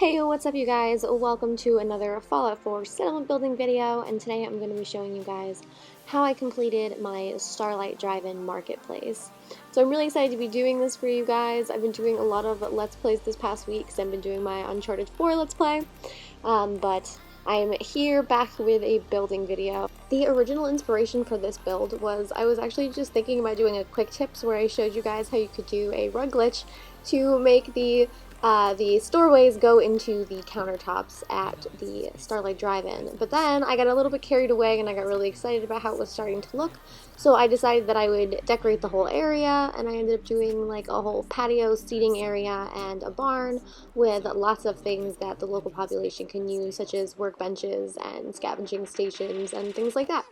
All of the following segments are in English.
Hey, what's up you guys? Welcome to another Fallout 4 settlement building video, and today I'm going to be showing you guys how I completed my Starlight drive-in marketplace. So I'm really excited to be doing this for you guys. I've been doing a lot of Let's Plays this past week because I've been doing my Uncharted 4 Let's Play, but I'm here back with a building video. The original inspiration for this build was I was actually just thinking about doing a quick tips where I showed you guys how you could do a rug glitch to make the storeways go into the countertops at the Starlight Drive-In. But then I got a little bit carried away and I got really excited about how it was starting to look, so I decided that I would decorate the whole area, and I ended up doing like a whole patio seating area and a barn with lots of things that the local population can use, such as workbenches and scavenging stations and things like that.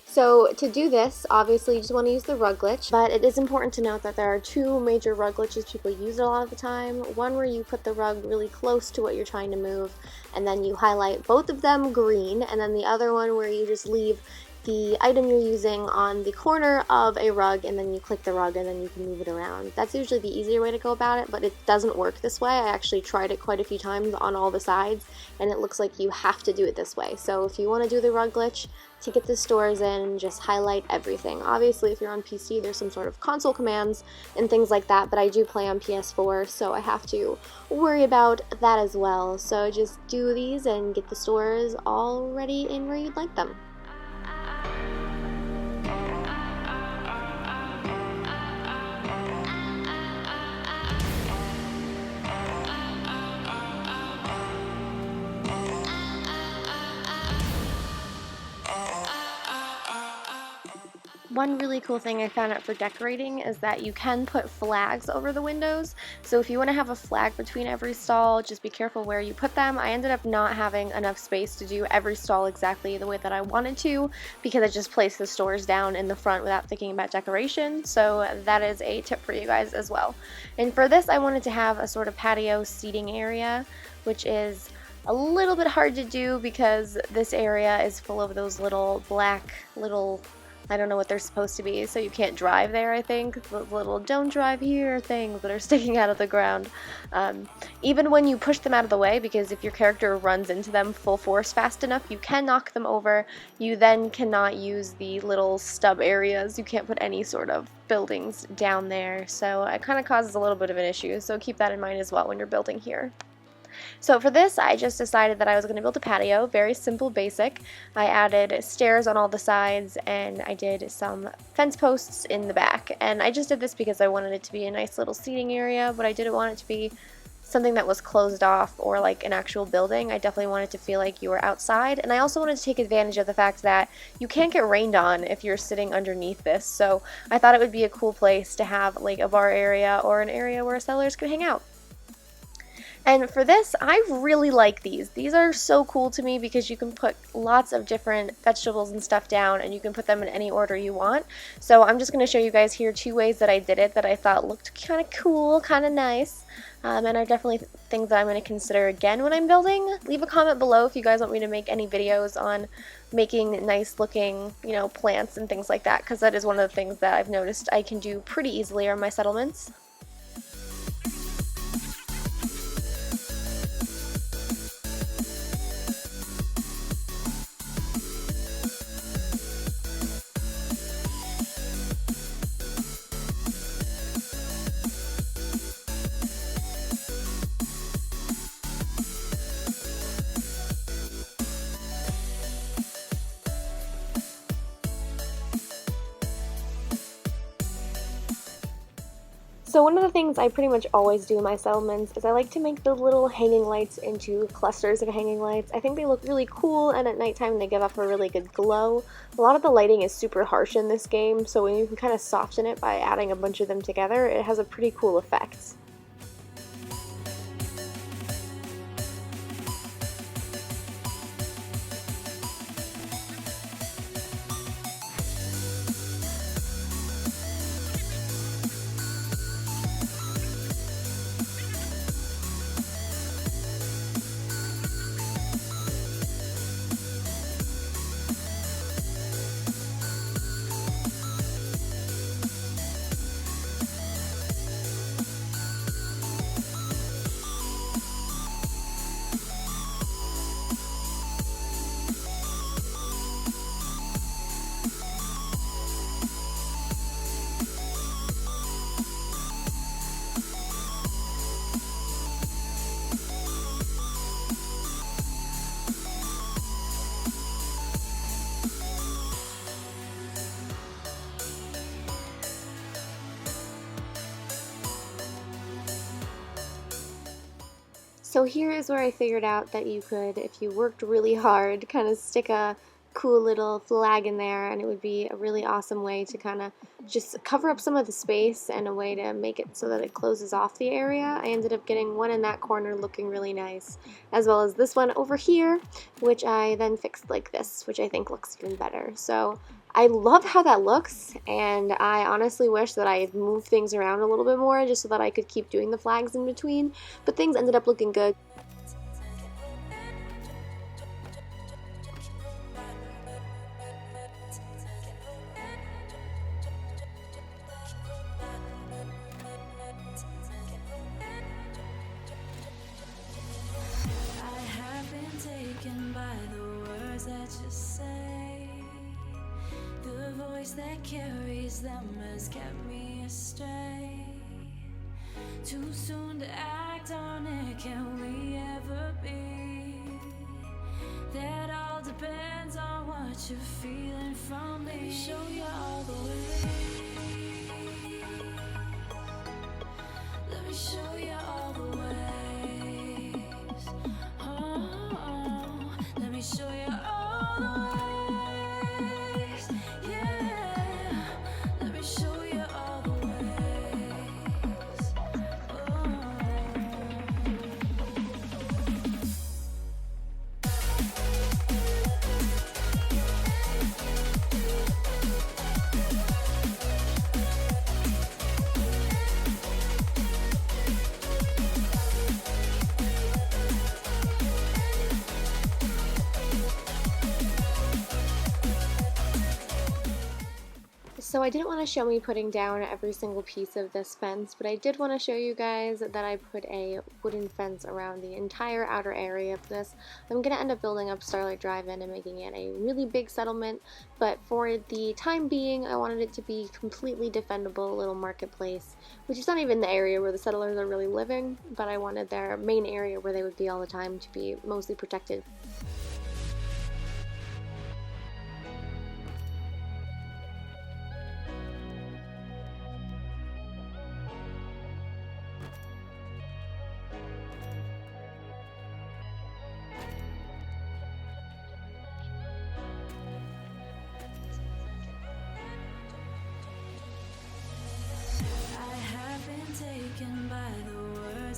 So to do this, obviously you just want to use the rug glitch, but it is important to note that there are two major rug glitches people use a lot of the time. One where you put the rug really close to what you're trying to move, and then you highlight both of them green, and then the other one where you just leave the item you're using on the corner of a rug, and then you click the rug and then you can move it around. That's usually the easier way to go about it, but it doesn't work this way. I actually tried it quite a few times on all the sides, and it looks like you have to do it this way. So if you want to do the rug glitch to get the stores in, just highlight everything. Obviously, if you're on PC, there's some sort of console commands and things like that, but I do play on PS4, so I have to worry about that as well. So just do these and get the stores all ready in where you'd like them. One really cool thing I found out for decorating is that you can put flags over the windows. So if you want to have a flag between every stall, just be careful where you put them. I ended up not having enough space to do every stall exactly the way that I wanted to, because I just placed the stores down in the front without thinking about decoration. So that is a tip for you guys as well. And for this, I wanted to have a sort of patio seating area, which is a little bit hard to do because this area is full of those little black I don't know what they're supposed to be, so you can't drive there, I think. The little don't drive here things that are sticking out of the ground. Even when you push them out of the way, because if your character runs into them full force fast enough, you can knock them over. You then cannot use the little stub areas. You can't put any sort of buildings down there, so it kind of causes a little bit of an issue, so keep that in mind as well when you're building here. So for this, I just decided that I was going to build a patio, very simple, basic. I added stairs on all the sides, and I did some fence posts in the back. And I just did this because I wanted it to be a nice little seating area, but I didn't want it to be something that was closed off or like an actual building. I definitely wanted to feel like you were outside, and I also wanted to take advantage of the fact that you can't get rained on if you're sitting underneath this, so I thought it would be a cool place to have like a bar area or an area where settlers could hang out. And for this, I really like these. These are so cool to me because you can put lots of different vegetables and stuff down, and you can put them in any order you want. So I'm just going to show you guys here two ways that I did it that I thought looked kind of cool, kind of nice, and are definitely things that I'm going to consider again when I'm building. Leave a comment below if you guys want me to make any videos on making nice looking, plants and things like that, because that is one of the things that I've noticed I can do pretty easily on my settlements. So one of the things I pretty much always do in my settlements is I like to make the little hanging lights into clusters of hanging lights. I think they look really cool, and at nighttime they give off a really good glow. A lot of the lighting is super harsh in this game, so when you can kind of soften it by adding a bunch of them together, it has a pretty cool effect. So here is where I figured out that you could, if you worked really hard, kind of stick a cool little flag in there, and it would be a really awesome way to kind of just cover up some of the space and a way to make it so that it closes off the area. I ended up getting one in that corner looking really nice, as well as this one over here, which I then fixed like this, which I think looks even better. So I love how that looks, and I honestly wish that I had moved things around a little bit more just so that I could keep doing the flags in between, but things ended up looking good. That carries them has kept me astray. Too soon to act on it, can we ever be? That all depends on what you're feeling from me. Let me show you all the way. Let me show you all the ways. Oh, let me show you all the ways. So I didn't want to show me putting down every single piece of this fence, but I did want to show you guys that I put a wooden fence around the entire outer area of this. I'm going to end up building up Starlight Drive-In and making it a really big settlement, but for the time being I wanted it to be completely defendable little marketplace, which is not even the area where the settlers are really living, but I wanted their main area where they would be all the time to be mostly protected.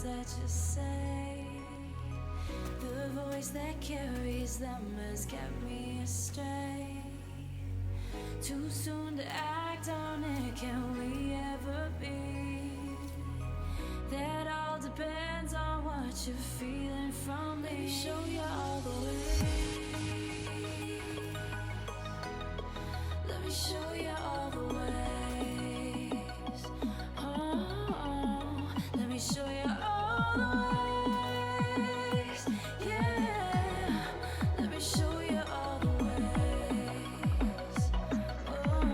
That you say, the voice that carries them has kept me astray. Too soon to act on it, can we ever be? That all depends on what you're feeling from me. Let me show you all the way. Let me show you all the ways. Oh, let me show you all the ways. Yeah, let me show you all the ways. Oh.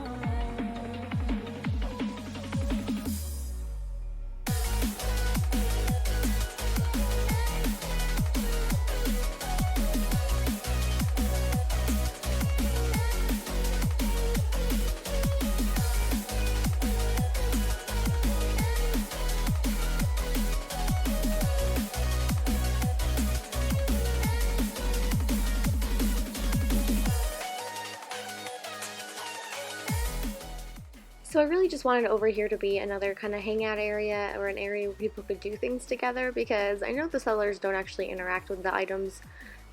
So I really just wanted over here to be another kind of hangout area or an area where people could do things together, because I know the settlers don't actually interact with the items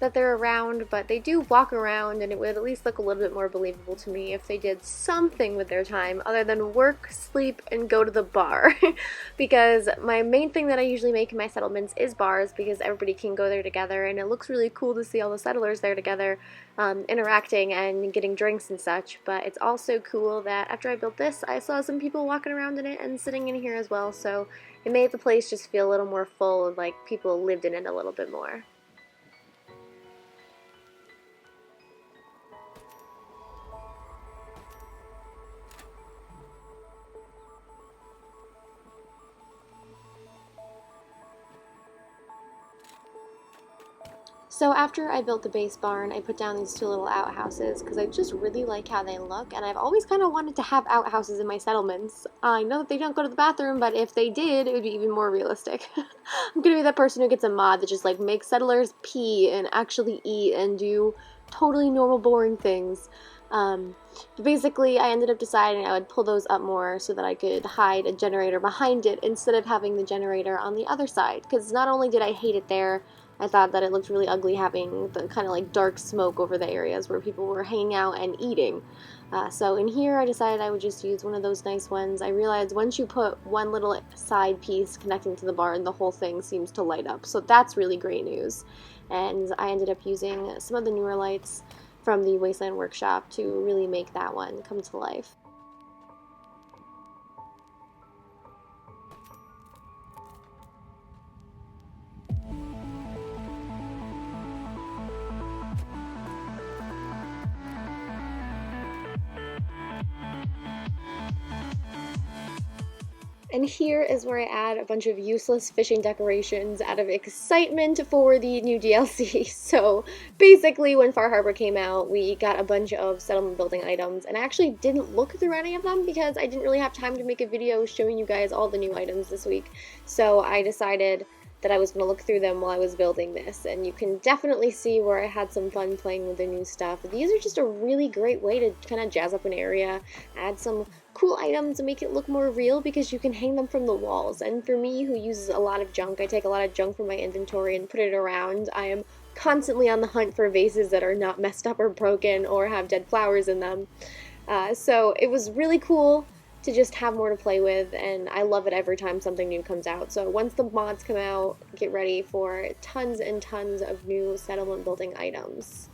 that they're around, but they do walk around, and it would at least look a little bit more believable to me if they did something with their time other than work, sleep, and go to the bar. Because my main thing that I usually make in my settlements is bars, because everybody can go there together, and it looks really cool to see all the settlers there together, interacting and getting drinks and such. But it's also cool that after I built this, I saw some people walking around in it and sitting in here as well, so it made the place just feel a little more full, of like people lived in it a little bit more. So after I built the base barn, I put down these two little outhouses because I just really like how they look, and I've always kind of wanted to have outhouses in my settlements. I know that they don't go to the bathroom, but if they did, it would be even more realistic. I'm gonna be that person who gets a mod that just like makes settlers pee and actually eat and do totally normal, boring things. Um, but basically, I ended up deciding I would pull those up more so that I could hide a generator behind it instead of having the generator on the other side. Because not only did I hate it there, I thought that it looked really ugly having the kind of like dark smoke over the areas where people were hanging out and eating. So in here, I decided I would just use one of those nice ones. I realized once you put one little side piece connecting to the barn, the whole thing seems to light up. So that's really great news. And I ended up using some of the newer lights from the Wasteland Workshop to really make that one come to life. And here is where I add a bunch of useless fishing decorations out of excitement for the new DLC. So basically, when Far Harbor came out, we got a bunch of settlement building items, and I actually didn't look through any of them because I didn't really have time to make a video showing you guys all the new items this week. So I decided that I was going to look through them while I was building this, and you can definitely see where I had some fun playing with the new stuff. These are just a really great way to kind of jazz up an area, add some cool items and make it look more real because you can hang them from the walls. And for me, who uses a lot of junk, I take a lot of junk from my inventory and put it around. I am constantly on the hunt for vases that are not messed up or broken or have dead flowers in them. So it was really cool to just have more to play with, and I love it every time something new comes out. So once the mods come out, get ready for tons and tons of new settlement building items.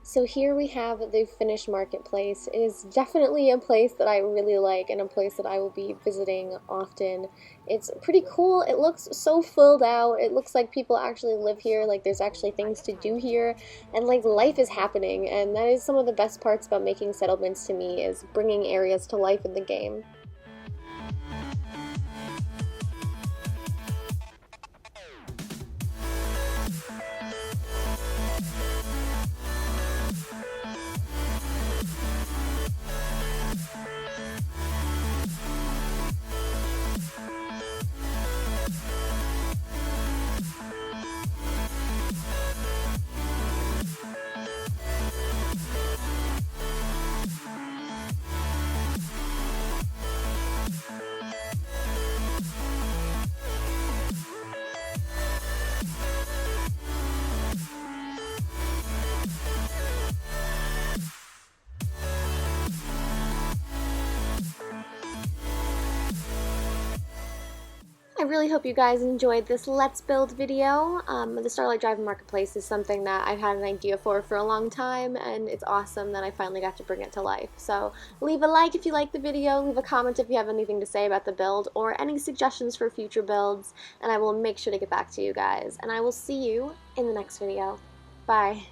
So here we have the finished marketplace. It is definitely a place that I really like and a place that I will be visiting often. It's pretty cool. It looks so filled out. It looks like people actually live here, like there's actually things to do here, and like life is happening. And that is some of the best parts about making settlements to me, is bringing areas to life in the game. I really hope you guys enjoyed this Let's Build video. The Starlight Drive Marketplace is something that I've had an idea for a long time, and it's awesome that I finally got to bring it to life. So leave a like if you liked the video, leave a comment if you have anything to say about the build, or any suggestions for future builds, and I will make sure to get back to you guys. And I will see you in the next video. Bye.